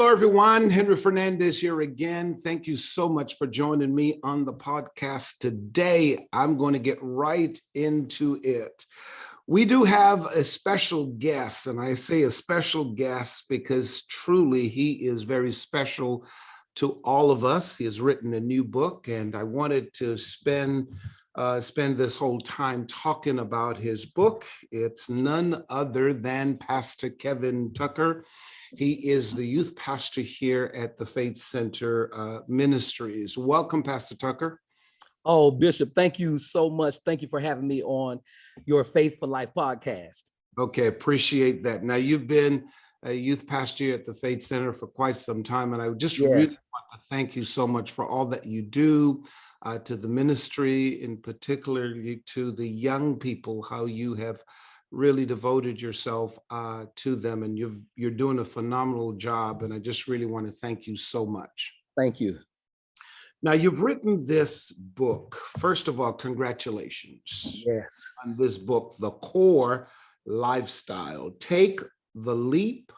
Hello, everyone. Henry Fernandez here again. Thank you so much for joining me on the podcast today. I'm going to get right into it. We do have a special guest, and I say a special guest because truly he is very special to all of us. He has written a new book, and I wanted to spend this whole time talking about his book. It's none other than Pastor Kevin Tucker. He is the youth pastor here at the Faith Center Ministries. Welcome, Pastor Tucker. Oh, Bishop, thank you so much. Thank you for having me on your Faith for Life podcast. Okay, appreciate that. Now, you've been a youth pastor at the Faith Center for quite some time, and I just really want to thank you so much for all that you do to the ministry, in particular to the young people, how you have really devoted yourself to them, and you're doing a phenomenal job, and I just really want to thank you so much. Thank you. Now, you've written this book. First of all, congratulations. Yes. On this book, The Core Lifestyle. Take the Leap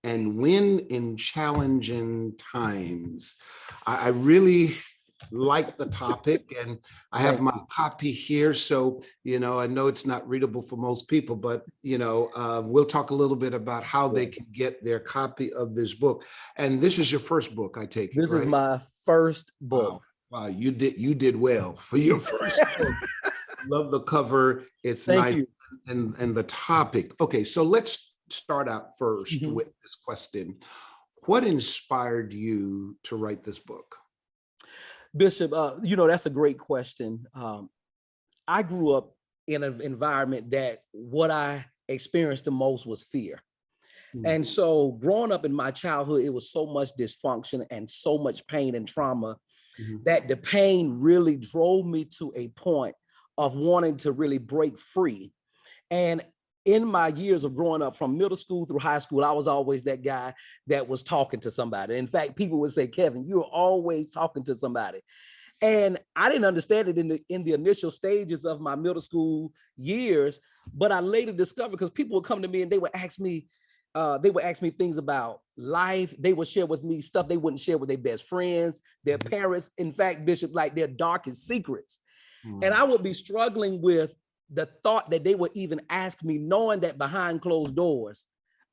and Win in Challenging Times. I really like the topic, and I have my copy here, so I know it's not readable for most people, but we'll talk a little bit about how they can get their copy of this book. And this is your first book, I take it, This right? is my first book. Wow, you did well for your first book. Love the cover. It's Thank nice. you. And the topic. Okay, so let's start out first with this question. What inspired you to write this book? Bishop, that's a great question. I grew up in an environment that what I experienced the most was fear. And so growing up in my childhood, it was so much dysfunction and so much pain and trauma that the pain really drove me to a point of wanting to really break free. And in my years of growing up from middle school through high school, I was always that guy that was talking to somebody. In fact, people would say, Kevin, you're always talking to somebody. And I didn't understand it in the initial stages of my middle school years, but I later discovered, because people would come to me and they would ask me things about life. They would share with me stuff they wouldn't share with their best friends, their parents, in fact, Bishop, like their darkest secrets. And I would be struggling with the thought that they would even ask me, knowing that behind closed doors,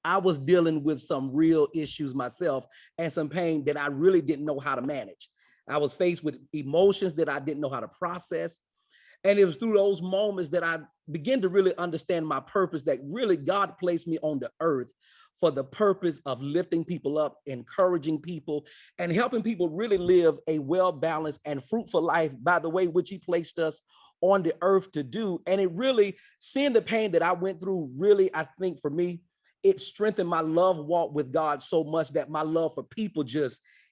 I was dealing with some real issues myself and some pain that I really didn't know how to manage. I was faced with emotions that I didn't know how to process. And it was through those moments that I began to really understand my purpose, that really God placed me on the earth for the purpose of lifting people up, encouraging people, and helping people really live a well-balanced and fruitful life by the way which he placed us on the earth to do. And it really, seeing the pain that I went through, really, I think for me, it strengthened my love walk with God so much that my love for people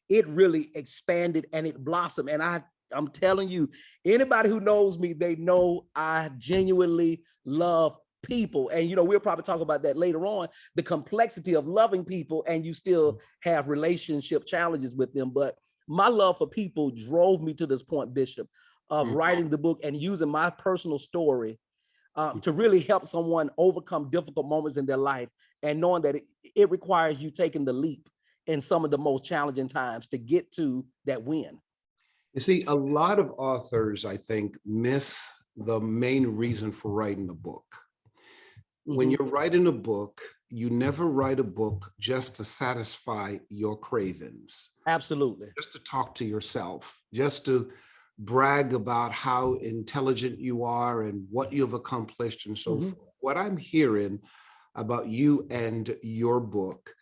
it really expanded and it blossomed. And I'm telling you, anybody who knows me, they know I genuinely love people. And, we'll probably talk about that later on, the complexity of loving people, and you still have relationship challenges with them. But my love for people drove me to this point, Bishop, of writing the book and using my personal story to really help someone overcome difficult moments in their life, and knowing that it requires you taking the leap in some of the most challenging times to get to that win. You see, a lot of authors, I think, miss the main reason for writing a book. When you're writing a book, you never write a book just to satisfy your cravings. Absolutely. Just to talk to yourself, just to brag about how intelligent you are and what you've accomplished and so forth. What I'm hearing about you and your book,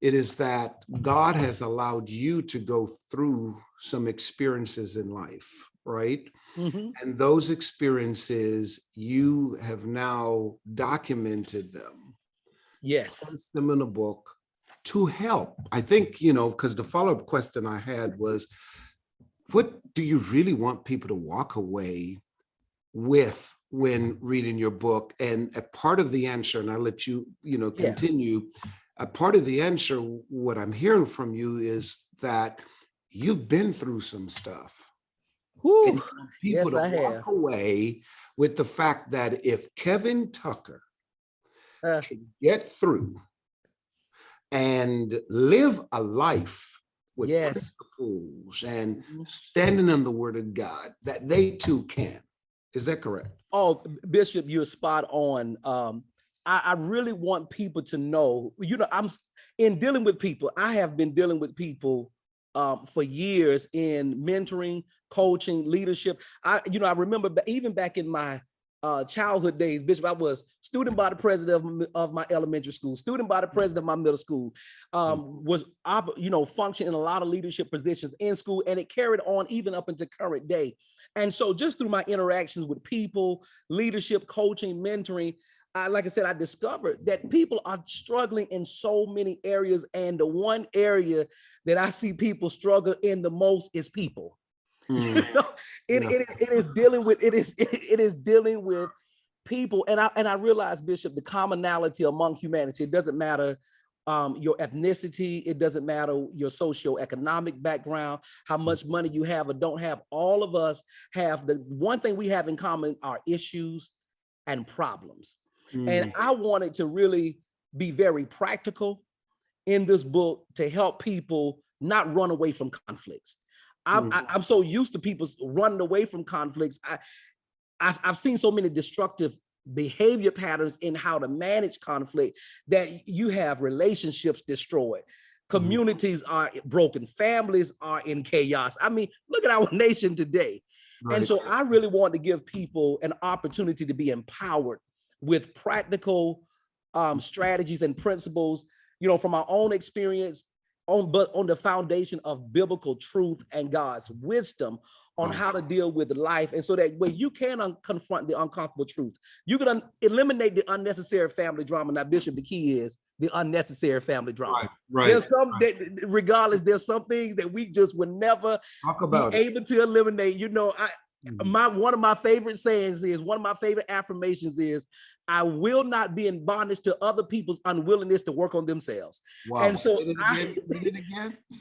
it is that God has allowed you to go through some experiences in life, right? And those experiences, you have now documented them. Yes. Placed them in a book to help. I think, because the follow-up question I had was, what do you really want people to walk away with when reading your book? And a part of the answer, and I'll let you, continue. A part of the answer, what I'm hearing from you is that you've been through some stuff. And you want people to walk away with the fact that if Kevin Tucker can get through and live a life with Yes. principles and standing in the word of God, that they too can. Is that correct? Oh, Bishop, you're spot on. I really want people to know, I'm in dealing with people. I have been dealing with people for years in mentoring, coaching, leadership. I remember even back in my childhood days, Bishop, I was student body president of my elementary school, student body president of my middle school, was functioning in a lot of leadership positions in school, and it carried on even up into current day. And so just through my interactions with people, leadership, coaching, mentoring, like I said, I discovered that people are struggling in so many areas. And the one area that I see people struggle in the most is people. It is dealing with people. And I realize, Bishop, the commonality among humanity, it doesn't matter your ethnicity, it doesn't matter your socioeconomic background, how much money you have or don't have. All of us have the one thing we have in common are issues and problems. And I wanted to really be very practical in this book to help people not run away from conflicts. I'm so used to people running away from conflicts. I've seen so many destructive behavior patterns in how to manage conflict that you have relationships destroyed. Communities are broken. Families are in chaos. I mean, look at our nation today. Right. And so I really want to give people an opportunity to be empowered with practical strategies and principles, from our own experience, but on the foundation of biblical truth and God's wisdom on how to deal with life. And so that way you can confront the uncomfortable truth. You can eliminate the unnecessary family drama. Now, Bishop, the key is the unnecessary family drama. Right. There's some that, regardless, there's some things that we just would never be able to eliminate. One of my favorite sayings is, one of my favorite affirmations is, I will not be in bondage to other people's unwillingness to work on themselves. Wow. And so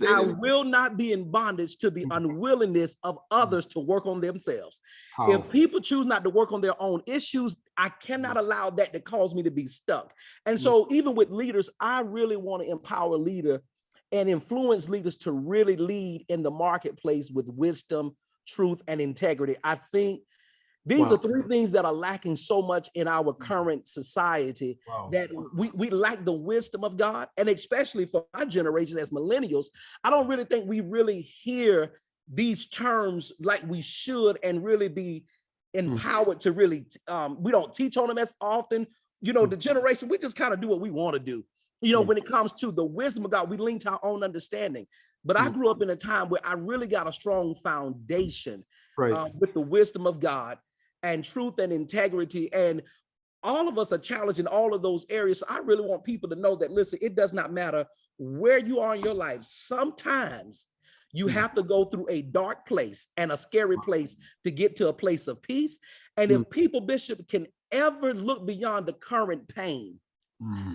I will not be in bondage to the unwillingness of others to work on themselves. If people choose not to work on their own issues, I cannot allow that to cause me to be stuck. And so even with leaders, I really want to empower leaders and influence leaders to really lead in the marketplace with wisdom, truth, and integrity. I think these are three things that are lacking so much in our current society, that we lack the wisdom of God. And especially for my generation as millennials, I don't really think we really hear these terms like we should and really be empowered to really, we don't teach on them as often. The generation, we just kind of do what we want to do. When it comes to the wisdom of God, we lean to our own understanding. But I grew up in a time where I really got a strong foundation with the wisdom of God and truth and integrity. And all of us are challenged in all of those areas. So I really want people to know that, listen, it does not matter where you are in your life. Sometimes you have to go through a dark place and a scary place to get to a place of peace. And if people, Bishop, can ever look beyond the current pain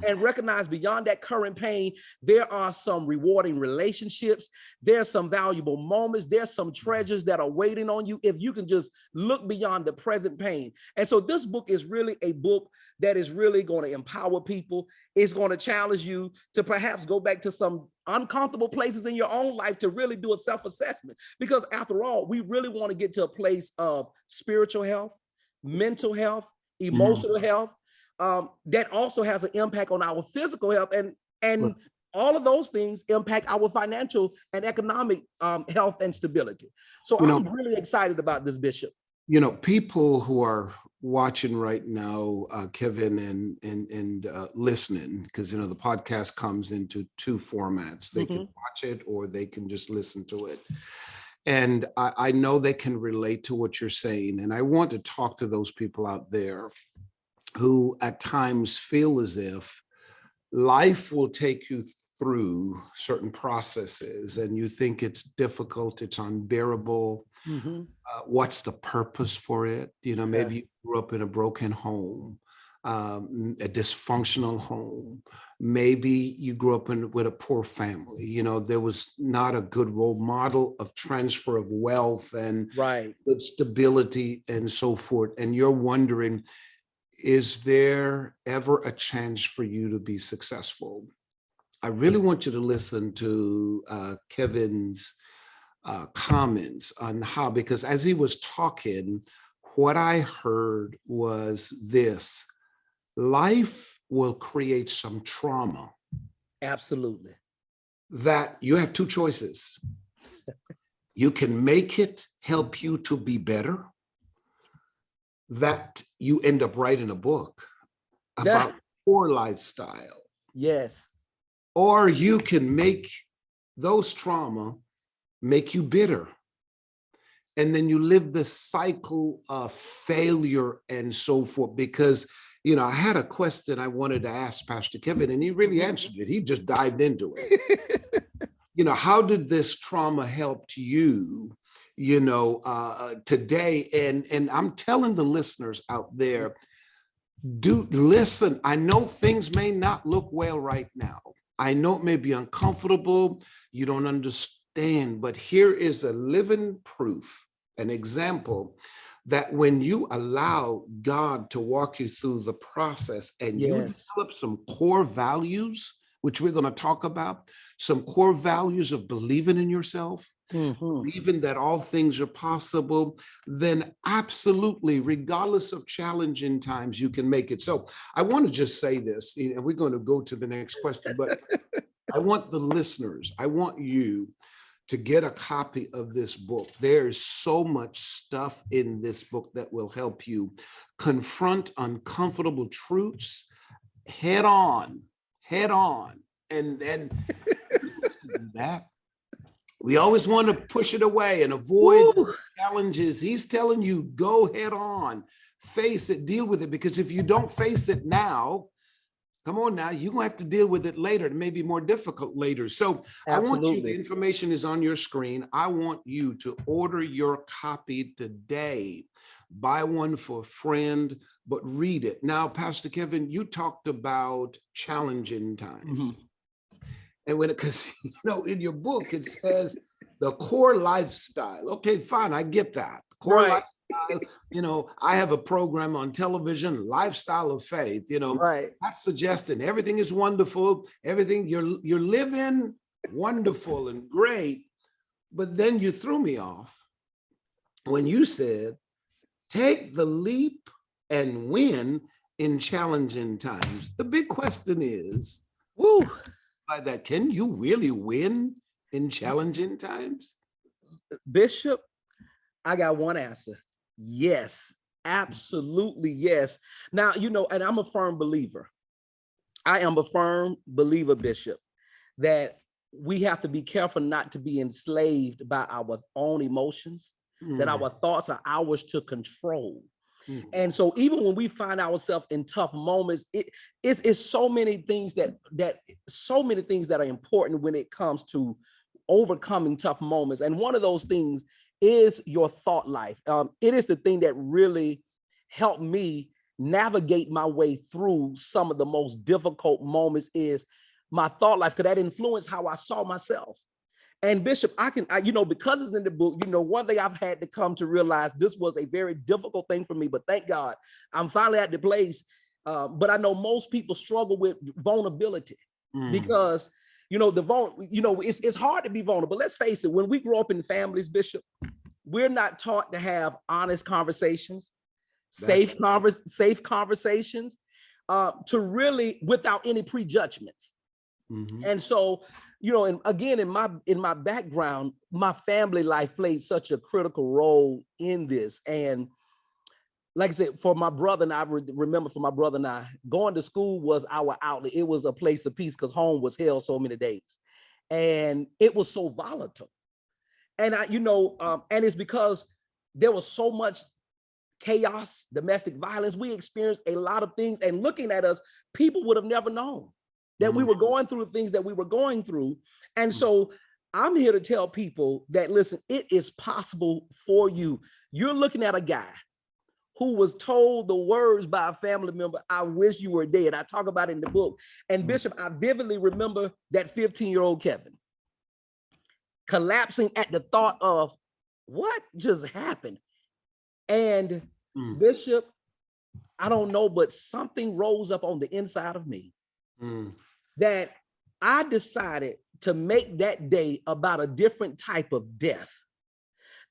and recognize beyond that current pain, there are some rewarding relationships. There's some valuable moments. There's some treasures that are waiting on you if you can just look beyond the present pain. And so this book is really a book that is really going to empower people. It's going to challenge you to perhaps go back to some uncomfortable places in your own life to really do a self-assessment. Because after all, we really want to get to a place of spiritual health, mental health, emotional health, that also has an impact on our physical health, and all of those things impact our financial and economic health and stability. So I'm really excited about this, Bishop. People who are watching right now, Kevin, and listening, because the podcast comes into two formats. They can watch it or they can just listen to it. And I know they can relate to what you're saying. And I want to talk to those people out there who at times feel as if life will take you through certain processes and you think it's difficult, it's unbearable. What's the purpose for it? Maybe you grew up in a broken home, a dysfunctional home. Maybe you grew up with a poor family. There was not a good role model of transfer of wealth and good stability and so forth. And you're wondering, is there ever a chance for you to be successful? I really want you to listen to Kevin's comments on how, because as he was talking, what I heard was this: life will create some trauma. Absolutely. That you have two choices. You can make it help you to be better. That you end up writing a book about poor lifestyle. Yes. Or you can make those trauma make you bitter. And then you live this cycle of failure and so forth. Because, you know, I had a question I wanted to ask Pastor Kevin, and he really answered it. He just dived into it. You know, how did this trauma help you, you know, today? And I'm telling the listeners out there, do listen. I know things may not look well right now. I know it may be uncomfortable. You don't understand, but here is a living proof, an example that when you allow God to walk you through the process and you develop some core values, which we're going to talk about, some core values of believing in yourself, believing that all things are possible, then absolutely, regardless of challenging times, you can make it. So I want to just say this, and we're going to go to the next question, but I want the listeners, I want you to get a copy of this book. There's so much stuff in this book that will help you confront uncomfortable truths head on. And that we always want to push it away and avoid challenges. He's telling you, go head on, face it, deal with it, because if you don't face it now, come on now, you're gonna have to deal with it later. It may be more difficult later. So I want you, the information is on your screen. I want you to order your copy today. Buy one for a friend, but read it. Now, Pastor Kevin, you talked about challenging times. And when because you know, in your book, it says the core lifestyle. Okay, fine, I get that. Core lifestyle, you know, I have a program on television, Lifestyle of Faith, you know, that's suggesting everything is wonderful, everything you're living wonderful and great. But then you threw me off when you said, take the leap and win in challenging times. The big question is, by that, can you really win in challenging times? Bishop, I got one answer. Yes, absolutely yes. Now, you know, and I'm a firm believer. I am a firm believer, Bishop, that we have to be careful not to be enslaved by our own emotions, that our thoughts are ours to control. And so even when we find ourselves in tough moments, it's so many things that are important when it comes to overcoming tough moments. And one of those things is your thought life. It is the thing that really helped me navigate my way through some of the most difficult moments is my thought life, because that influenced how I saw myself. And Bishop, you know, because it's in the book, you know, one thing I've had to come to realize, this was a very difficult thing for me, but thank God I'm finally at the place. But I know most people struggle with vulnerability because, you know, it's hard to be vulnerable. Let's face it, when we grow up in families, Bishop, we're not taught to have honest conversations, safe conversations, to really, without any prejudgments. And so, you know, and again, in my background, my family life played such a critical role in this. And like I said, for my brother and I, remember for my brother and I, going to school was our outlet. It was a place of peace because home was hell so many days. And it was so volatile. And and it's because there was so much chaos, domestic violence. We experienced a lot of things, and looking at us, people would have never known that we were going through the things that we were going through. And so I'm here to tell people that, listen, it is possible for you. You're looking at a guy who was told the words by a family member, I wish you were dead. I talk about it in the book. And Bishop, I vividly remember that 15-year-old Kevin collapsing at the thought of what just happened. And Bishop, I don't know, but something rose up on the inside of me that I decided to make that day about a different type of death.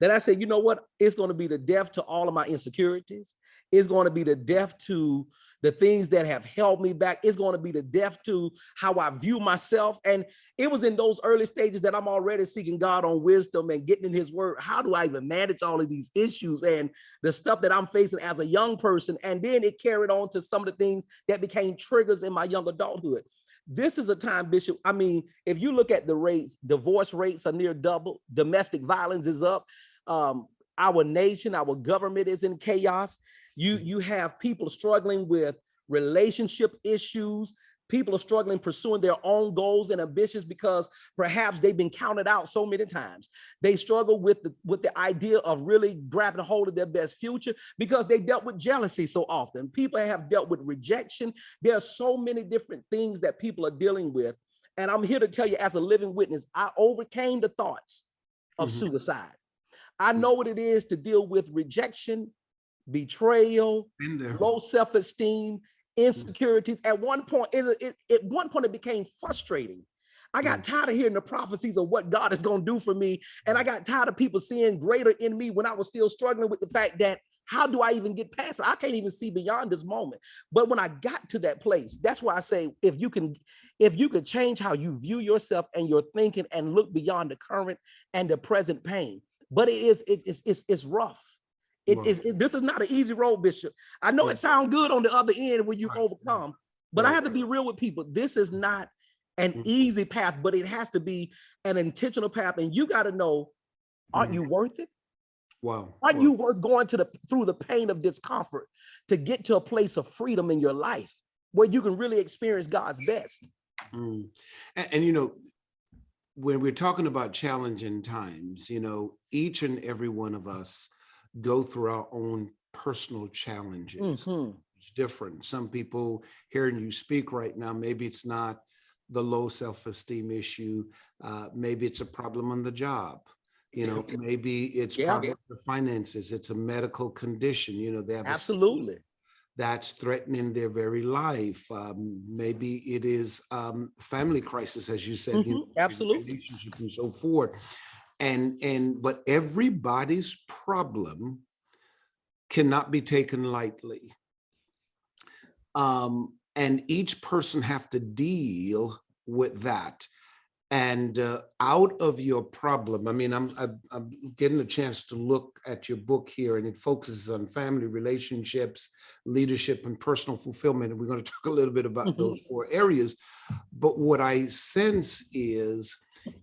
That I said, you know what? It's going to be the death to all of my insecurities. It's going to be the death to the things that have held me back. It's going to be the death to how I view myself. And it was in those early stages that I'm already seeking God on wisdom and getting in his word. How do I even manage all of these issues and the stuff that I'm facing as a young person? And then it carried on to some of the things that became triggers in my young adulthood. This is a time, Bishop. I mean, if you look at the rates, divorce rates are near double. Domestic violence is up. Our nation, our government is in chaos. You have people struggling with relationship issues. People are struggling pursuing their own goals and ambitions because perhaps they've been counted out so many times. They struggle with the idea of really grabbing a hold of their best future because they dealt with jealousy so often. People have dealt with rejection. There are so many different things that people are dealing with. And I'm here to tell you, as a living witness, I overcame the thoughts of suicide. I know what it is to deal with rejection, betrayal, low self-esteem, insecurities. At one point, it became frustrating. I got tired of hearing the prophecies of what God is going to do for me. And I got tired of people seeing greater in me when I was still struggling with the fact that, how do I even get past it? I can't even see beyond this moment. But when I got to that place, that's why I say, if you could change how you view yourself and your thinking and look beyond the current and the present pain. But it's rough. This is not an easy road, Bishop. I know it sounds good on the other end when you overcome, but I have to be real with people. This is not an easy path, but it has to be an intentional path. And you got to know, aren't you worth it? Wow. Aren't you worth going through the pain of discomfort to get to a place of freedom in your life where you can really experience God's best? And you know, when we're talking about challenging times, you know, each and every one of us go through our own personal challenges. It's different. Some people hearing you speak right now, maybe it's not the low self-esteem issue. Maybe it's a problem on the job. You know, maybe it's problem with the finances. It's a medical condition. You know, they have absolutely that's threatening their very life. Maybe it is family crisis, as you said, you know, absolutely, relationship and so forth. But everybody's problem cannot be taken lightly. And each person have to deal with that. And out of your problem, I mean, I'm getting a chance to look at your book here, and it focuses on family relationships, leadership, and personal fulfillment. And we're going to talk a little bit about those 4 areas. But what I sense is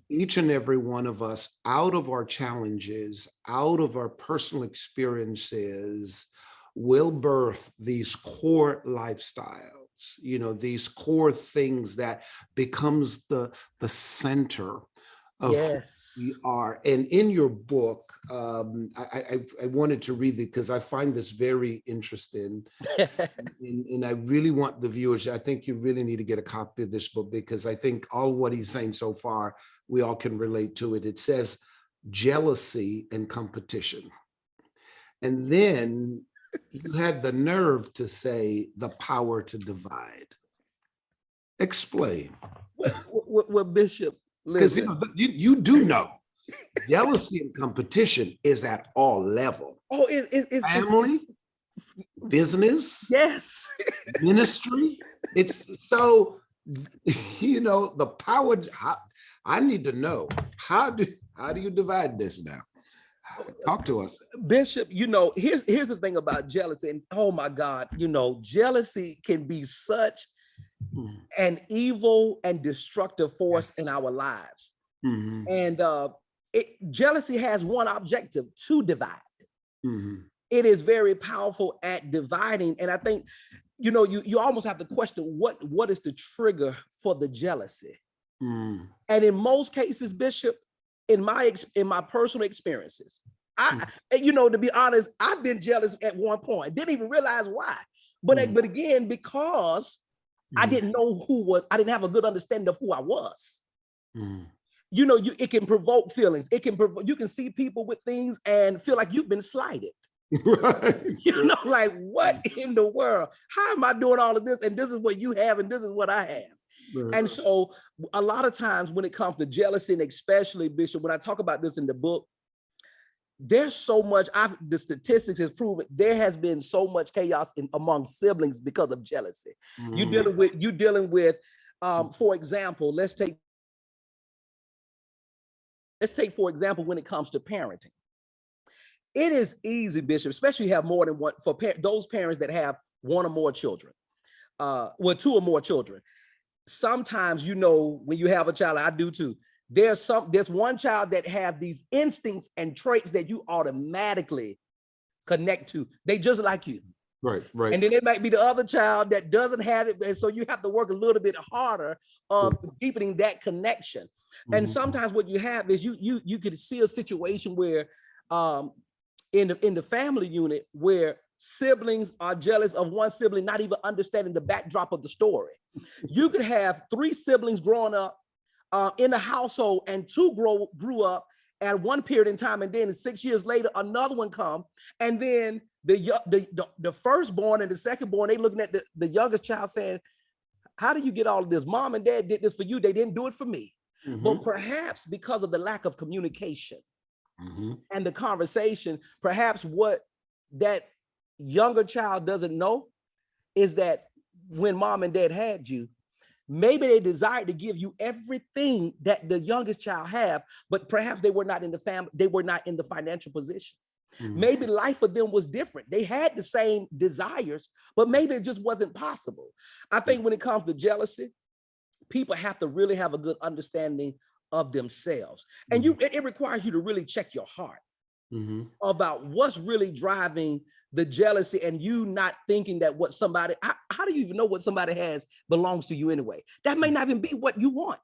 each and every one of us, out of our challenges, out of our personal experiences, will birth these core lifestyles. You know, these core things that becomes the center of who we are. And in your book, I wanted to read it because I find this very interesting. and I really want the viewers, I think you really need to get a copy of this book, because I think all what he's saying so far, we all can relate to it. It says jealousy and competition. And then you had the nerve to say the power to divide. Explain. Well, Bishop, because you do know jealousy and competition is at all levels. Oh, it's family, business, yes, ministry. It's so, you know, the power. I need to know, how do you divide this now? Talk to us, Bishop. You know, here's the thing about jealousy, and oh my God, you know, jealousy can be such an evil and destructive force in our lives. And jealousy has one objective: to divide. It is very powerful at dividing, and I think, you know, you almost have to question what is the trigger for the jealousy. And in most cases, Bishop, in my personal experiences, you know, to be honest, I've been jealous at one point, didn't even realize why. But again, because I didn't know I didn't have a good understanding of who I was. You know, it can provoke feelings. You can see people with things and feel like you've been slighted. Right. You know, like, what in the world? How am I doing all of this? And this is what you have, and this is what I have. Right. And so a lot of times when it comes to jealousy, and especially, Bishop, when I talk about this in the book, there's so much, the statistics has proven there has been so much chaos among siblings because of jealousy. Mm. You're dealing with, for example, let's take, for example, when it comes to parenting. It is easy, Bishop, especially have more than one, for those parents that have one or more children, well, two or more children. Sometimes, you know, when you have a child, I do too, there's one child that have these instincts and traits that you automatically connect to. They just like you. Right, right. And then it might be the other child that doesn't have it. And so you have to work a little bit harder on deepening that connection. And sometimes what you have is you could see a situation where in the family unit where siblings are jealous of one sibling, not even understanding the backdrop of the story. You could have 3 siblings growing up in a household, and 2 grew up at one period in time, and then 6 years later, another one come, and then the firstborn and the secondborn, they looking at the youngest child saying, how do you get all of this? Mom and dad did this for you. They didn't do it for me. But perhaps because of the lack of communication and the conversation, perhaps what that younger child doesn't know is that when mom and dad had you, maybe they desired to give you everything that the youngest child have, but perhaps they were not in the family, they were not in the financial position. Maybe life for them was different. They had the same desires, but maybe it just wasn't possible. I think when it comes to jealousy, people have to really have a good understanding of themselves. And it requires you to really check your heart about what's really driving the jealousy, and you not thinking that what somebody, how do you even know what somebody has belongs to you anyway? That may not even be what you want.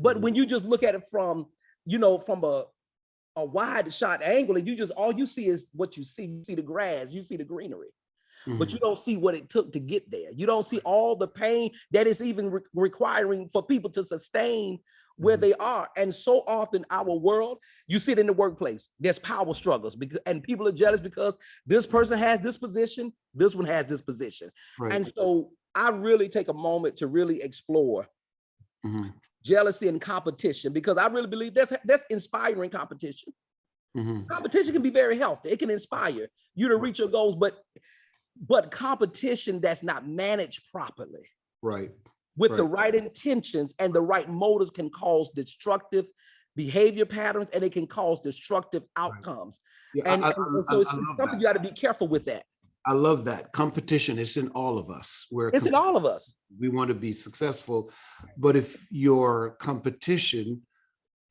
But when you just look at it from, you know, from a wide shot angle, and you just, all you see is what you see. You see the grass, you see the greenery, but you don't see what it took to get there. You don't see all the pain that is even requiring for people to sustain where they are. And so often our world, you see it in the workplace, there's power struggles and people are jealous because this person has this position, this one has this position. And so I really take a moment to really explore jealousy and competition, because I really believe that's inspiring competition. Competition can be very healthy. It can inspire you to reach your goals, but competition that's not managed properly, with the right intentions and the right motives, can cause destructive behavior patterns, and it can cause destructive outcomes. And so it's something you got to be careful with that. I love that. Competition is in all of us. It's in all of us. We want to be successful, but if your competition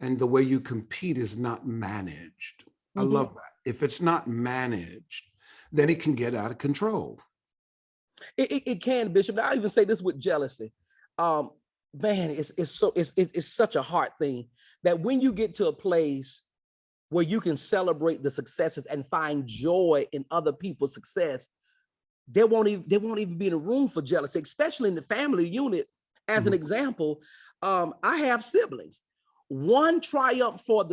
and the way you compete is not managed, I love that. If it's not managed, then it can get out of control. It can, Bishop. I even say this with jealousy. Man, it's such a hard thing that when you get to a place where you can celebrate the successes and find joy in other people's success, there won't even be in a room for jealousy, especially in the family unit. As an example, I have siblings. One triumph for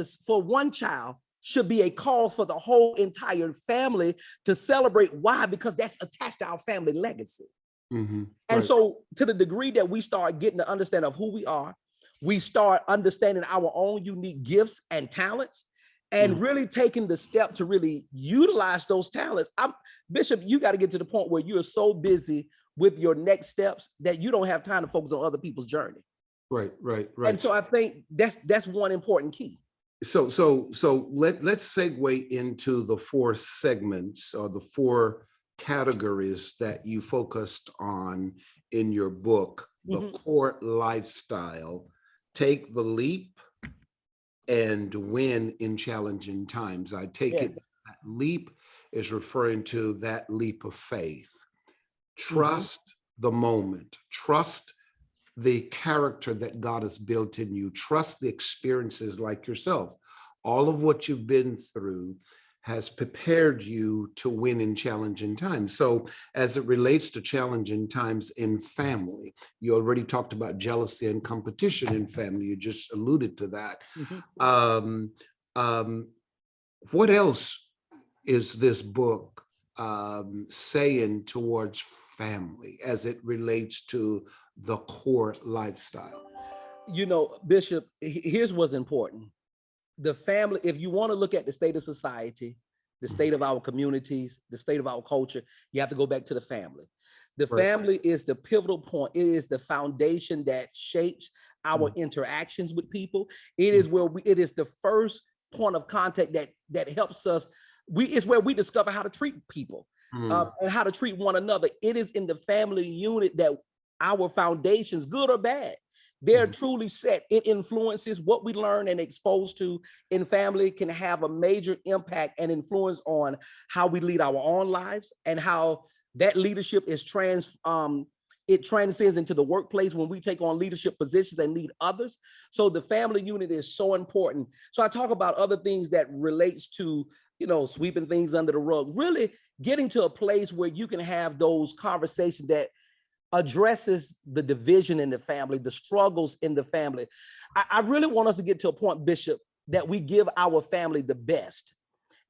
one child should be a call for the whole entire family to celebrate. Why? Because that's attached to our family legacy. And so to the degree that we start getting to understand of who we are, we start understanding our own unique gifts and talents, and really taking the step to really utilize those talents. Bishop, you got to get to the point where you're so busy with your next steps that you don't have time to focus on other people's journey. Right. And so I think that's one important key. So let's segue into the 4 segments, or the 4 categories that you focused on in your book, the core lifestyle, take the leap, and win in challenging times. I take it that leap is referring to that leap of faith. Trust the moment, trust the character that God has built in you, trust the experiences like yourself. All of what you've been through has prepared you to win in challenging times. So as it relates to challenging times in family, you already talked about jealousy and competition in family. You just alluded to that. What else is this book saying towards family as it relates to the core lifestyle? You know, Bishop, here's what's important. The family, if you want to look at the state of society, the state of our communities, the state of our culture, you have to go back to the family. The Right. family is the pivotal point. It is the foundation that shapes our interactions with people. It is where it is the first point of contact that helps us. It's where we discover how to treat people and how to treat one another. It is in the family unit that our foundations, good or bad, they're truly set. It influences what we learn and exposed to in family can have a major impact and influence on how we lead our own lives and how that leadership is it transcends into the workplace when we take on leadership positions and lead others. So the family unit is so important. So I talk about other things that relates to, you know, sweeping things under the rug, really getting to a place where you can have those conversations that addresses the division in the family, the struggles in the family. I really want us to get to a point, Bishop, that we give our family the best.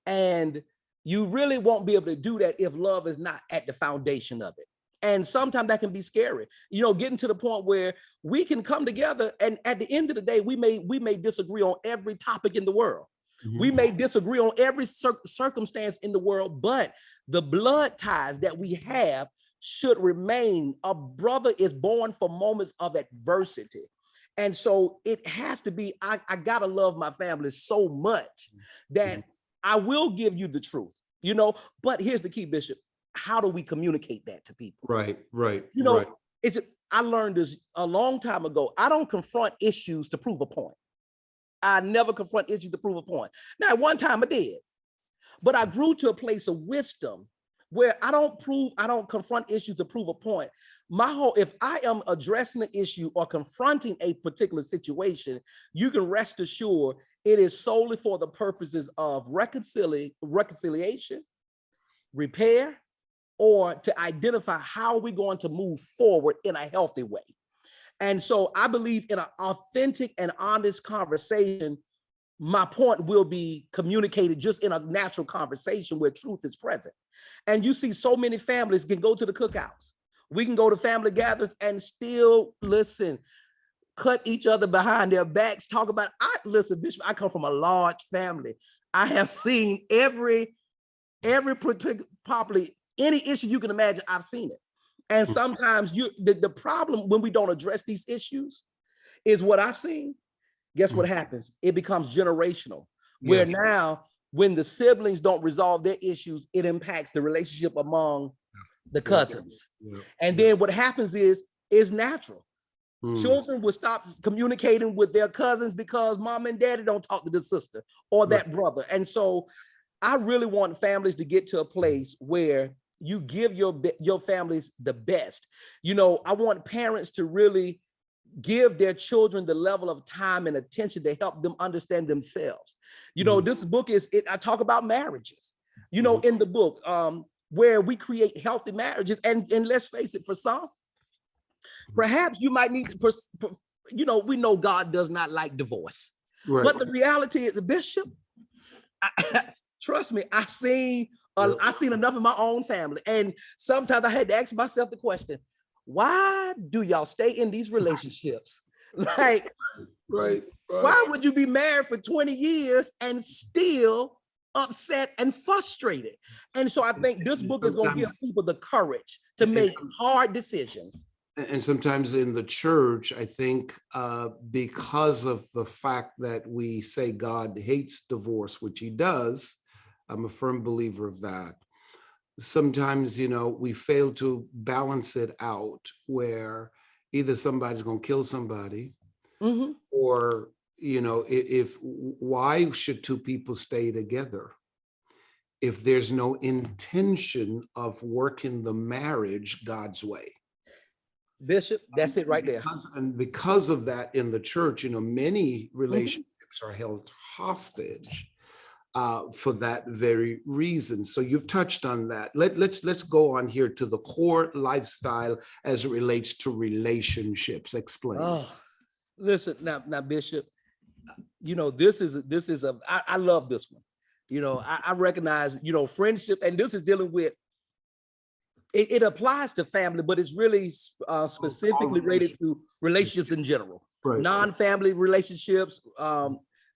And you really won't be able to do that if love is not at the foundation of it. And sometimes that can be scary, you know, getting to the point where we can come together and at the end of the day, we may disagree on every topic in the world. We may disagree on every circumstance in the world, but the blood ties that we have should remain. A brother is born for moments of adversity. And so it has to be, I gotta love my family so much that I will give you the truth, you know, but here's the key, Bishop. How do we communicate that to people? Right. You know, I learned this a long time ago. I don't confront issues to prove a point. I never confront issues to prove a point. Now, at one time I did, but I grew to a place of wisdom where I don't confront issues to prove a point. If I am addressing the issue or confronting a particular situation, you can rest assured it is solely for the purposes of reconciliation, repair, or to identify how we're going to move forward in a healthy way. And so I believe in an authentic and honest conversation, my point will be communicated just in a natural conversation where truth is present. And you see so many families can go to the cookouts. We can go to family gatherings and still listen, cut each other behind their backs, talk about, listen, Bishop, I come from a large family. I have seen every properly, any issue you can imagine, I've seen it. And sometimes the problem when we don't address these issues is what I've seen. Guess what happens? It becomes generational, where now when the siblings don't resolve their issues, it impacts the relationship among the cousins. And then what happens is natural. Children will stop communicating with their cousins because mom and daddy don't talk to the sister or that brother. And so I really want families to get to a place where you give your families the best. You know, I want parents to really give their children the level of time and attention to help them understand themselves. You know, this book I talk about marriages, you know, in the book, where we create healthy marriages. And let's face it, for some, perhaps you might need to, you know, we know God does not like divorce, but the reality is, Bishop, trust me, I've seen enough in my own family. And sometimes I had to ask myself the question, why do y'all stay in these relationships? Like, why would you be married for 20 years and still upset and frustrated? And so I think this book is going to give people the courage to make hard decisions. And sometimes in the church, I think because of the fact that we say God hates divorce, which he does, I'm a firm believer of that. Sometimes, you know, we fail to balance it out where either somebody's going to kill somebody or, you know, why should two people stay together if there's no intention of working the marriage God's way? Bishop, that's it right there. And because of that in the church, you know, many relationships are held hostage for that very reason. So you've touched on that. Let's go on here to the core lifestyle as it relates to relationships. Explain. Oh, listen now, Bishop. You know, I love this one. You know, I recognize, you know, friendship, and this is dealing with, it applies to family, but it's really specifically related to relationships in general, Right. non-family relationships,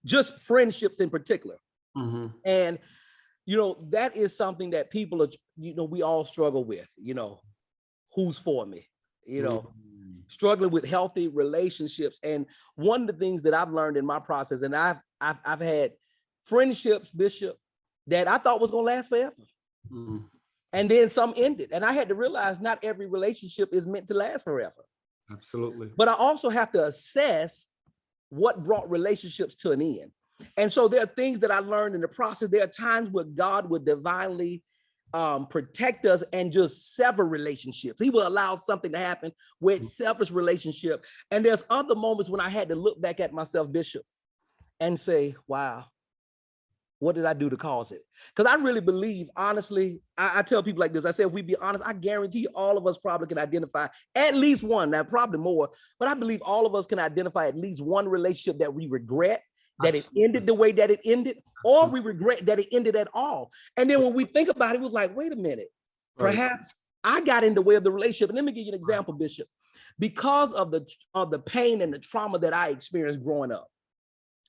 just friendships in particular. And, you know, that is something that people are, you know, we all struggle with, you know, who's for me, you know, struggling with healthy relationships. And one of the things that I've learned in my process, and I've had friendships, Bishop, that I thought was going to last forever. And then some ended. And I had to realize not every relationship is meant to last forever. Absolutely. But I also have to assess what brought relationships to an end. And so there are things that I learned in the process. There are times where God would divinely protect us and just sever relationships. He will allow something to happen where it severs relationship. And there's other moments when I had to look back at myself, Bishop, and say, wow, what did I do to cause it? Because I really believe, honestly, I tell people like this, I say, if we be honest, I guarantee all of us probably can identify at least one, now probably more, but I believe all of us can identify at least one relationship that we regret, that Absolutely. It ended the way that it ended, or Absolutely. We regret that it ended at all. And then when we think about it, it was like, wait a minute, perhaps I got in the way of the relationship. And let me give you an example, Bishop. Because of the pain and the trauma that I experienced growing up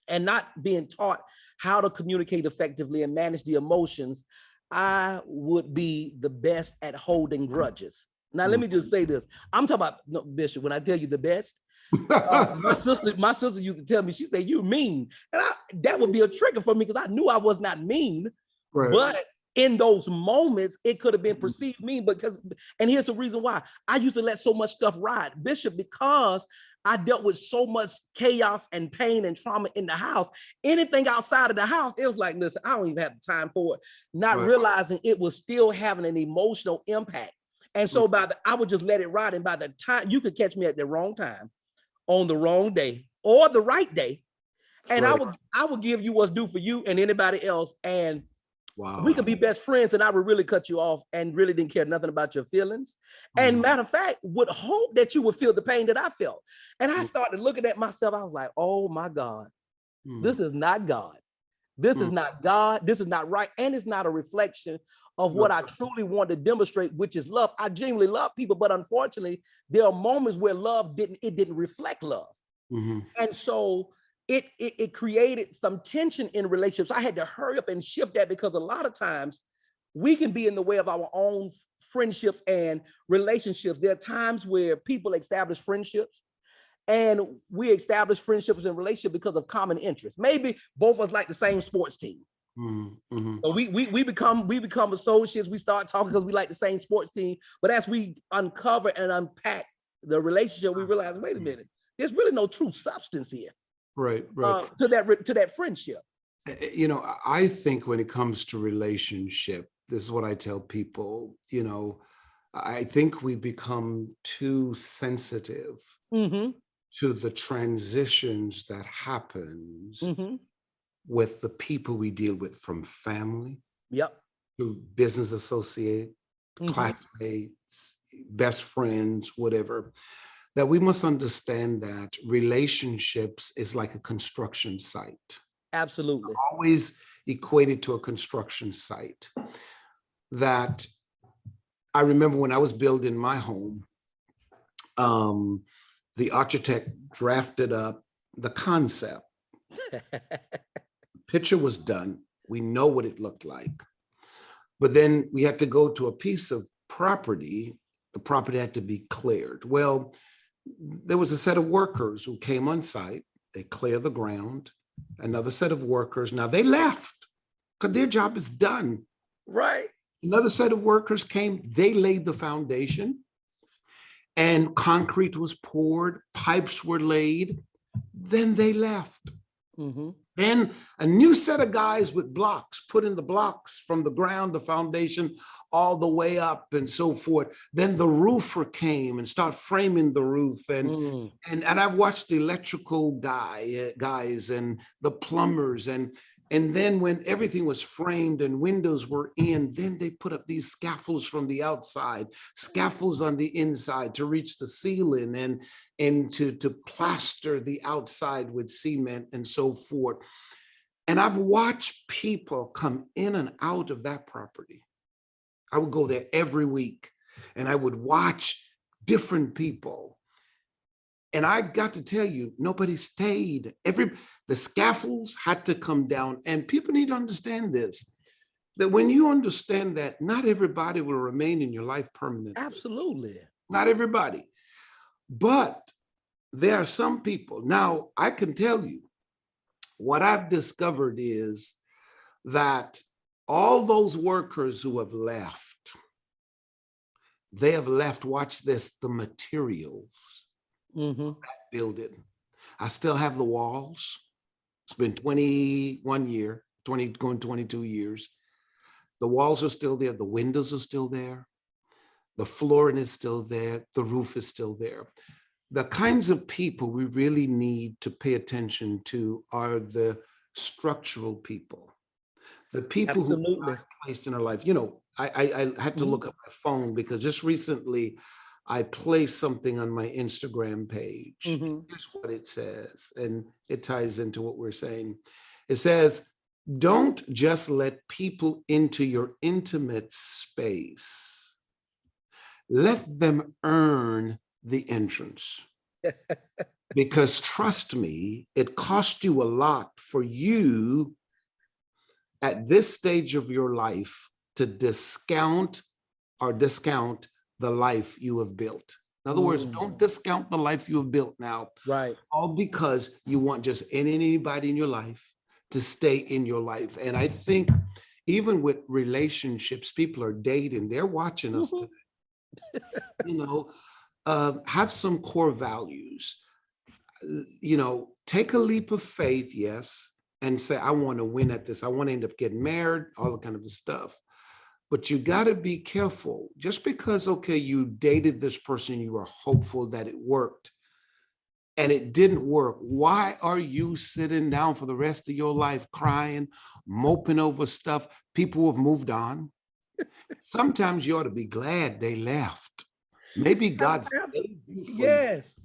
and not being taught how to communicate effectively and manage the emotions, I would be the best at holding grudges. Now, let me just say this. I'm talking about, no, Bishop, when I tell you the best, my sister used to tell me, she said, you mean. And that would be a trigger for me because I knew I was not mean, but in those moments, it could have been perceived mean and here's the reason why. I used to let so much stuff ride, Bishop, because I dealt with so much chaos and pain and trauma in the house. Anything outside of the house, it was like, listen, I don't even have the time for it. Not realizing it was still having an emotional impact. And so I would just let it ride. And by the time you could catch me at the wrong time, on the wrong day or the right day, and I would give you what's due for you and anybody else. And we could be best friends, and I would really cut you off and really didn't care nothing about your feelings. And matter of fact, would hope that you would feel the pain that I felt. And I started looking at myself. I was like, oh my God, this is not God. This is not God. This is not right. And it's not a reflection of what I truly want to demonstrate, which is love. I genuinely love people, but unfortunately, there are moments where love didn't reflect love. And so it created some tension in relationships. I had to hurry up and shift that because a lot of times we can be in the way of our own friendships and relationships. There are times where people establish friendships and we establish friendships and relationships because of common interests. Maybe both of us like the same sports team. So we become associates. We start talking because we like the same sports team. But as we uncover and unpack the relationship, we realize, wait a minute, there's really no true substance here. Right. To that friendship. You know, I think when it comes to relationship, this is what I tell people, you know, I think we become too sensitive to the transitions that happens with the people we deal with, from family to business associate, classmates, best friends, whatever. That we must understand that relationships is like a construction site. Absolutely. Always equated to a construction site. That I remember when I was building my home, the architect drafted up the concept. Picture was done. We know what it looked like. But then we had to go to a piece of property. The property had to be cleared. Well, there was a set of workers who came on site. They cleared the ground. Another set of workers. Now they left because their job is done. Right. Another set of workers came. They laid the foundation and concrete was poured. Pipes were laid. Then they left. Then a new set of guys with blocks, put in the blocks from the ground, the foundation, all the way up and so forth. Then the roofer came and started framing the roof. And I've watched the electrical guys and the plumbers. And then when everything was framed and windows were in, then they put up these scaffolds from the outside, scaffolds on the inside to reach the ceiling and to plaster the outside with cement and so forth. And I've watched people come in and out of that property. I would go there every week and I would watch different people. And I got to tell you, nobody stayed. The scaffolds had to come down. And people need to understand this, that when you understand that not everybody will remain in your life permanently. Absolutely. Not everybody. But there are some people. Now, I can tell you, what I've discovered is that all those workers who have left, they have left, watch this, the materials of that building. I still have the walls. It's been 21 years, going 22 years. The walls are still there. The windows are still there. The flooring is still there. The roof is still there. The kinds of people we really need to pay attention to are the structural people, the people who are placed in our life. You know, I had to look up my phone because just recently I placed something on my Instagram page. Here's what it says, and it ties into what we're saying. It says, don't just let people into your intimate space. Let them earn the entrance. Because trust me, it cost you a lot for you at this stage of your life to discount the life you have built. In other words, don't discount the life you have built now. Right. All because you want just anybody in your life to stay in your life. And I think even with relationships, people are dating, they're watching us today. You know, have some core values. You know, take a leap of faith, yes, and say, I want to win at this. I want to end up getting married, all that kind of stuff. But you got to be careful. Just because, okay, you dated this person, you were hopeful that it worked, and it didn't work. Why are you sitting down for the rest of your life crying, moping over stuff? People have moved on. Sometimes you ought to be glad they left. Maybe God saved you. Yes.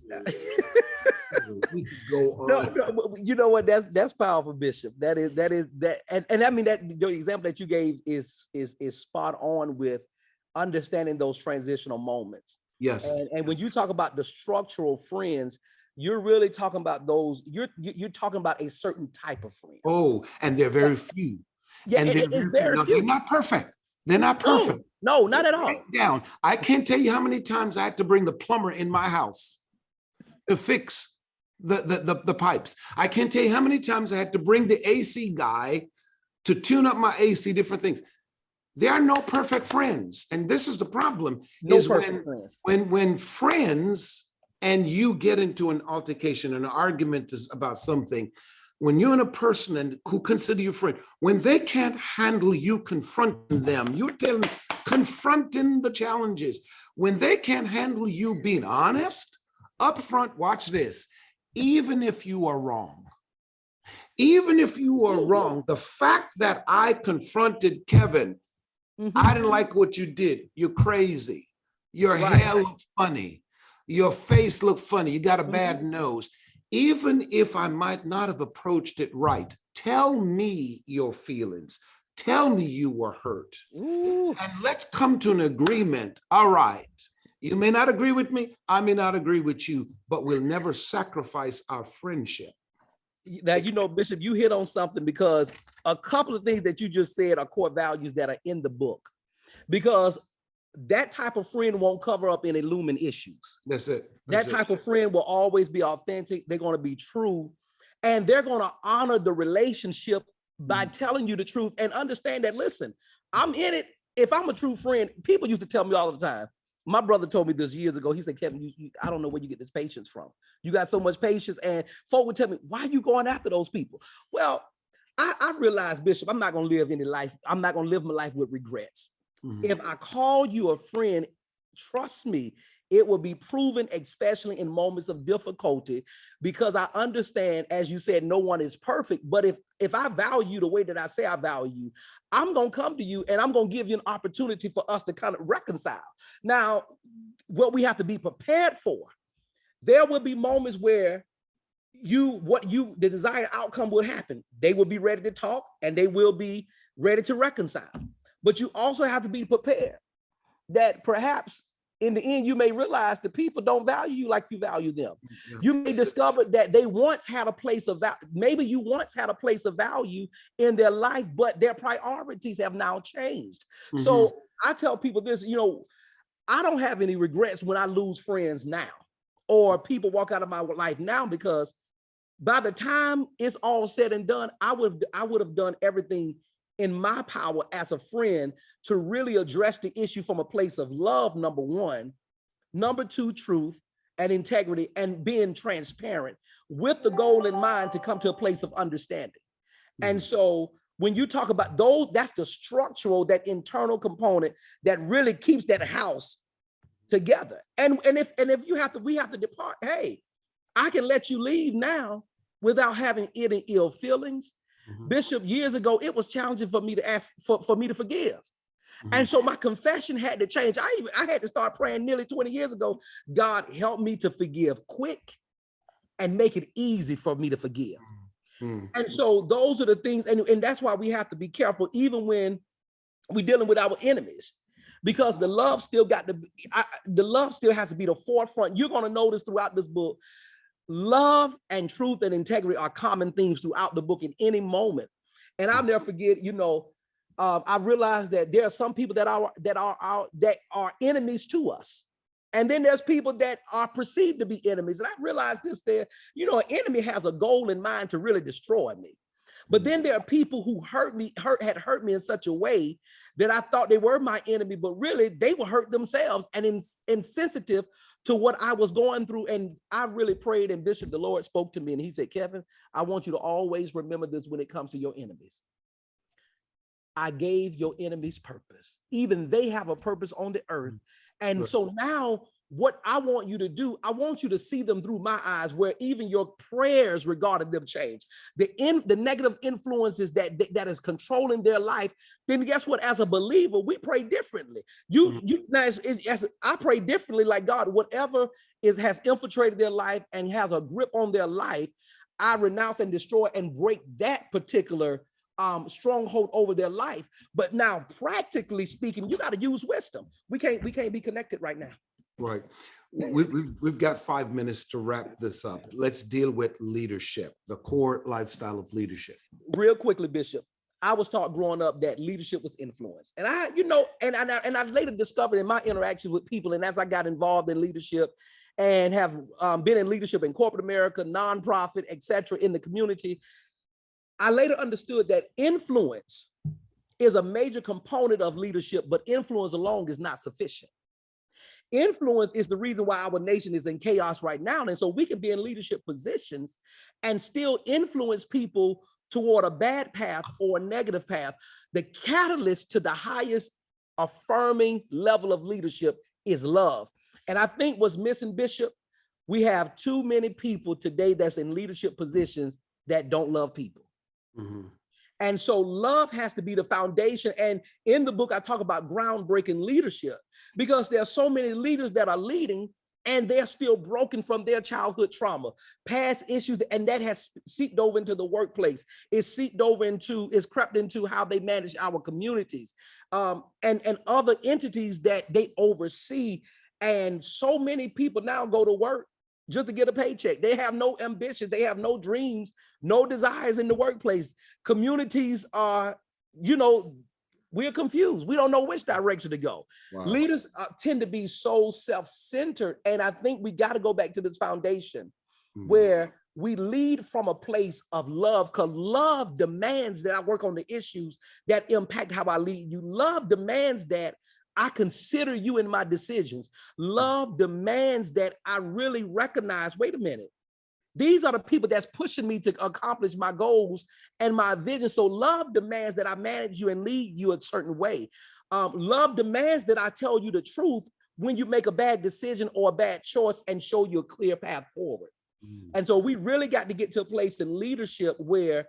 We could go on. No, you know what? That's powerful, Bishop. That is, and I mean that the example that you gave is spot on with understanding those transitional moments. Yes. And when you talk about the structural friends, you're really talking about those. You're talking about a certain type of friend. Oh, and they're very few. Yeah, and it's very few. They're not perfect. They're not perfect. No, not at all. Down. I can't tell you how many times I had to bring the plumber in my house to fix the pipes. I can't tell you how many times I had to bring the AC guy to tune up my AC, different things. There are no perfect friends. And this is the problem. When friends and you get into an altercation, an argument is about something, when you're in a person and who consider you friend, when they can't handle you confronting them, you're telling them, confronting the challenges. When they can't handle you being honest, upfront, watch this. Even if you are wrong, the fact that I confronted Kevin, I didn't like what you did. You're crazy. Your hair looked funny. Your face looked funny. You got a bad nose. Even if I might not have approached it right, tell me your feelings. Tell me you were hurt. And let's come to an agreement. All right. You may not agree with me. I may not agree with you, but we'll never sacrifice our friendship. Now, you know, Bishop, you hit on something, because a couple of things that you just said are core values that are in the book, because that type of friend won't cover up any looming issues. That's it. That type of friend will always be authentic. They're going to be true, and they're going to honor the relationship by telling you the truth and understand that, listen, I'm in it. If I'm a true friend, people used to tell me all the time. My brother told me this years ago. He said, Kevin, I don't know where you get this patience from. You got so much patience. And folk would tell me, why are you going after those people? Well, I realized, Bishop, I'm not going to live any life. I'm not going to live my life with regrets. If I call you a friend, trust me, it will be proven, especially in moments of difficulty, because I understand, as you said, no one is perfect. But if I value you the way that I say I value you, I'm going to come to you and I'm going to give you an opportunity for us to kind of reconcile. Now, what we have to be prepared for, there will be moments where the desired outcome will happen. They will be ready to talk and they will be ready to reconcile. But you also have to be prepared that perhaps in the end, you may realize the people don't value you like you value them. Yeah. You may discover that they once had a place of value. Maybe you once had a place of value in their life, but their priorities have now changed. Mm-hmm. So I tell people this, I don't have any regrets when I lose friends now or people walk out of my life now, because by the time it's all said and done, I would have done everything in my power as a friend to really address the issue from a place of love, number one, number two, truth and integrity, and being transparent with the goal in mind to come to a place of understanding. Mm-hmm. And so when you talk about those, that's the structural, that internal component that really keeps that house together. And if we have to depart, hey, I can let you leave now without having any ill feelings. Mm-hmm. Bishop, years ago, it was challenging for me to ask for me to forgive. Mm-hmm. And so my confession had to change. I had to start praying nearly 20 years ago. God, help me to forgive quick and make it easy for me to forgive. Mm-hmm. And so those are the things. And that's why we have to be careful, even when we're dealing with our enemies, because the love still has to be the forefront. You're going to notice throughout this book, love and truth and integrity are common themes throughout the book in any moment. And I'll never forget, I realized that there are some people that are enemies to us. And then there's people that are perceived to be enemies. And I realized this an enemy has a goal in mind to really destroy me. But then there are people who had hurt me in such a way that I thought they were my enemy, but really they were hurt themselves and insensitive to what I was going through. And I really prayed, and Bishop, the Lord spoke to me and he said, Kevin, I want you to always remember this when it comes to your enemies. I gave your enemies purpose. Even they have a purpose on the earth. And right. So now what I want you to do, I want you to see them through my eyes, where even your prayers regarding them change. The negative influences that is controlling their life, then guess what? As a believer, we pray differently. I pray differently, like God, whatever has infiltrated their life and has a grip on their life, I renounce and destroy and break that particular stronghold over their life. But now, practically speaking, you got to use wisdom. We can't be connected right now. Right. We've got 5 minutes to wrap this up. Let's deal with leadership, the core lifestyle of leadership. Real quickly, Bishop, I was taught growing up that leadership was influence. And I later discovered in my interactions with people, and as I got involved in leadership and have been in leadership in corporate America, nonprofit, etc., in the community, I later understood that influence is a major component of leadership, but influence alone is not sufficient. Influence is the reason why our nation is in chaos right now. And so we can be in leadership positions and still influence people toward a bad path or a negative path. The catalyst to the highest affirming level of leadership is love. And I think what's missing, Bishop, we have too many people today that's in leadership positions that don't love people. Mm-hmm. And so love has to be the foundation. And in the book, I talk about groundbreaking leadership, because there are so many leaders that are leading and they're still broken from their childhood trauma, past issues, and that has seeped over into the workplace. It's crept into how they manage our communities and other entities that they oversee. And so many people now go to work just to get a paycheck. They have no ambition. They have no dreams, no desires in the workplace. Communities are, we're confused. We don't know which direction to go. Wow. Leaders tend to be so self-centered. And I think we got to go back to this foundation where we lead from a place of love, because love demands that I work on the issues that impact how I lead you. Love demands that I consider you in my decisions. Love demands that I really recognize, wait a minute, these are the people that's pushing me to accomplish my goals and my vision. So love demands that I manage you and lead you a certain way. Love demands that I tell you the truth when you make a bad decision or a bad choice and show you a clear path forward. And so we really got to get to a place in leadership where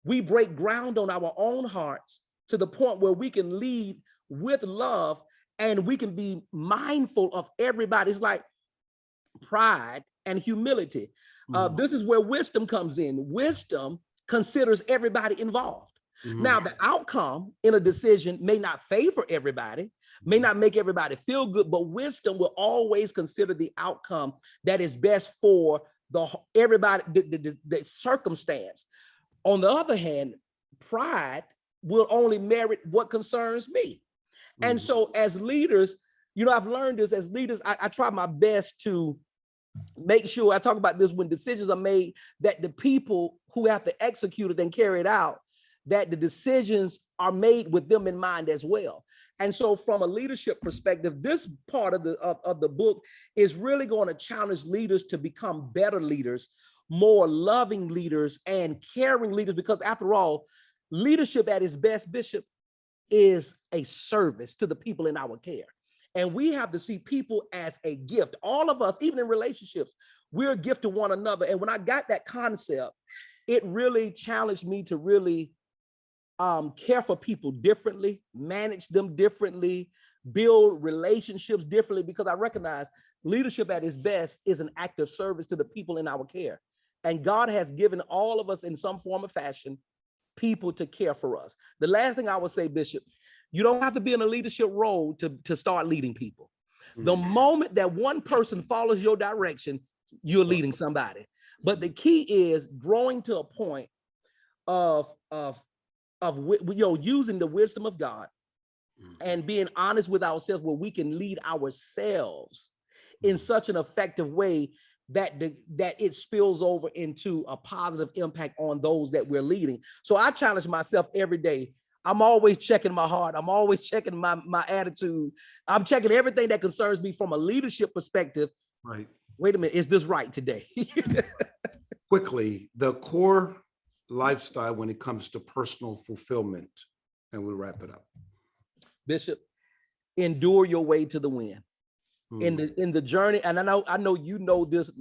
we break ground on our own hearts to the point where we can lead with love and we can be mindful of everybody. It's like pride and humility. This is where wisdom comes in. Wisdom considers everybody involved. Now, the outcome in a decision may not favor everybody, may not make everybody feel good, but wisdom will always consider the outcome that is best for everybody, the circumstance. On the other hand, pride will only merit what concerns me. And so as leaders, I've learned this as leaders, I try my best to make sure, I talk about this when decisions are made, that the people who have to execute it and carry it out, that the decisions are made with them in mind as well. And so from a leadership perspective, this part of the book is really going to challenge leaders to become better leaders, more loving leaders and caring leaders, because after all, leadership at its best, Bishop, is a service to the people in our care. And we have to see people as a gift. All of us, even in relationships, we're a gift to one another. And when I got that concept, it really challenged me to really care for people differently, manage them differently, build relationships differently, because I recognize leadership at its best is an act of service to the people in our care. And God has given all of us in some form or fashion people to care for us. The last thing I would say, Bishop, you don't have to be in a leadership role to start leading people. The moment that one person follows your direction, you're leading somebody. But the key is growing to a point of using the wisdom of God and being honest with ourselves, where we can lead ourselves in such an effective way that it spills over into a positive impact on those that we're leading. So I challenge myself every day. I'm always checking my heart. I'm always checking my attitude. I'm checking everything that concerns me from a leadership perspective. Right. Wait a minute, is this right today? Quickly, the core lifestyle when it comes to personal fulfillment, and we'll wrap it up. Bishop, endure your way to the win. In the journey, and I know you know this.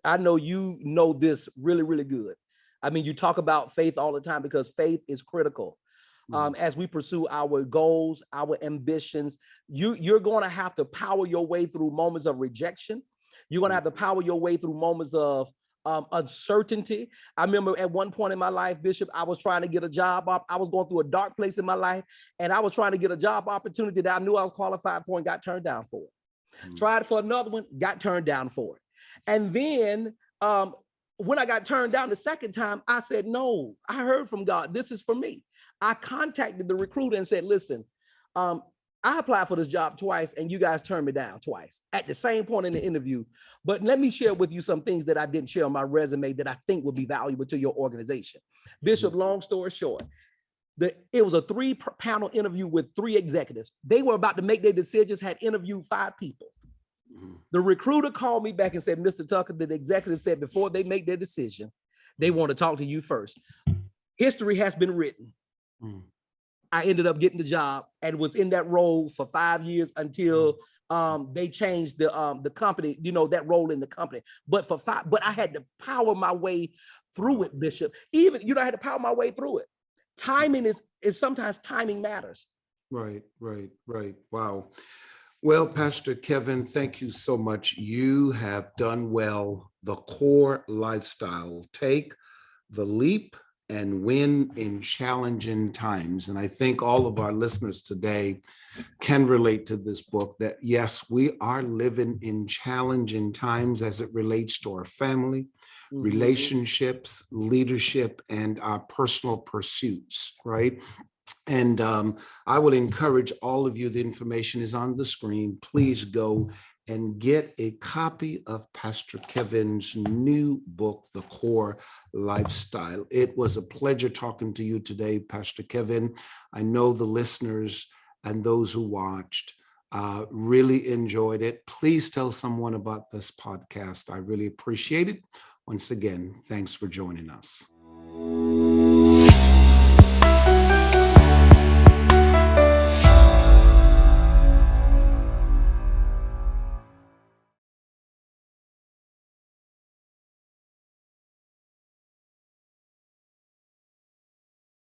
I know you know this really, really good. I mean, you talk about faith all the time because faith is critical. As we pursue our goals, our ambitions, you're going to have to power your way through moments of rejection. You're going to have to power your way through moments of uncertainty. I remember at one point in my life, Bishop, I was trying to get a job. I was going through a dark place in my life, and I was trying to get a job opportunity that I knew I was qualified for and got turned down for it. Tried for another one, got turned down for it. And then when I got turned down the second time, I said, no, I heard from God. This is for me. I contacted the recruiter and said, listen, I applied for this job twice and you guys turned me down twice at the same point in the interview. But let me share with you some things that I didn't share on my resume that I think would be valuable to your organization. Bishop, long story short, it was a 3-panel interview with 3 executives. They were about to make their decisions, had interviewed 5 people. The recruiter called me back and said, Mr. Tucker, the executive said before they make their decision, they want to talk to you first. History has been written. I ended up getting the job and was in that role for 5 years until they changed the company, that role in the company. But I had to power my way through it, Bishop. Even, I had to power my way through it. Timing is sometimes timing matters. Right. Wow. Well, Pastor Kevin, thank you so much. You have done well. The core lifestyle. Take the leap and win in challenging times. And I think all of our listeners today can relate to this book, that yes, we are living in challenging times as it relates to our family, relationships, leadership, and our personal pursuits, right? And I would encourage all of you, the information is on the screen. Please go and get a copy of Pastor Kevin's new book, The Core Lifestyle. It was a pleasure talking to you today, Pastor Kevin. I know the listeners and those who watched really enjoyed it. Please tell someone about this podcast. I really appreciate it. Once again, thanks for joining us.